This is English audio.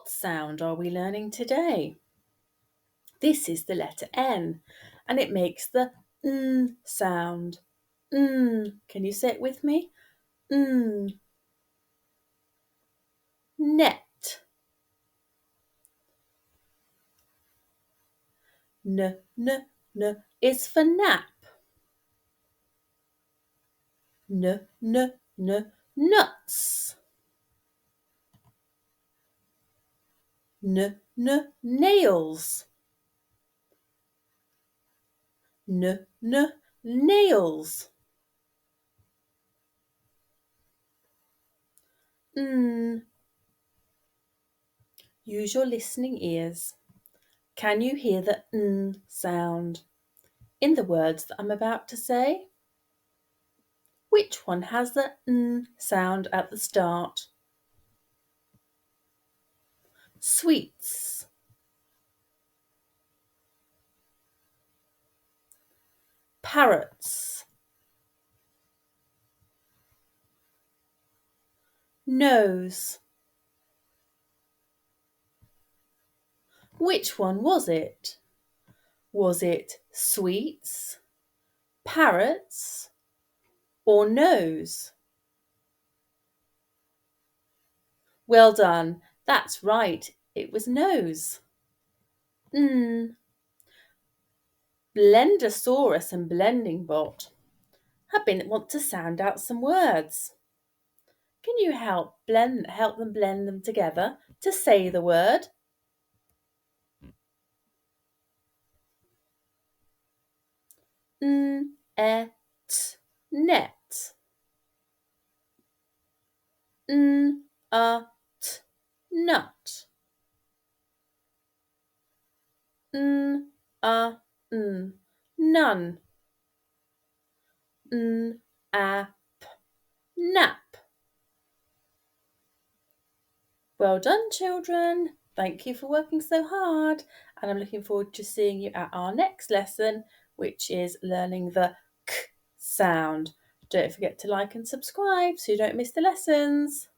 What sound are we learning today? This is the letter N, and it makes the N sound. N. Can you say it with me? N. Net. N, n, n is for nap. N, n, n, nuts. N, n, nails. N, n, nails. N. Use your listening ears. Can you hear the N sound in the words that I'm about to say? Which one has the N sound at the start? Sweets. Parrots. Nose. Which one was it? Was it sweets, parrots, or nose? Well done. That's right. It was nose. Blendosaurus and Blending Bot want to sound out some words. Can you help them blend them together to say the word? Et, net. T, nut. None. Ap, nap. Well done, children. Thank you for working so hard, and I'm looking forward to seeing you at our next lesson, which is learning the K sound. Don't forget to like and subscribe so you don't miss the lessons.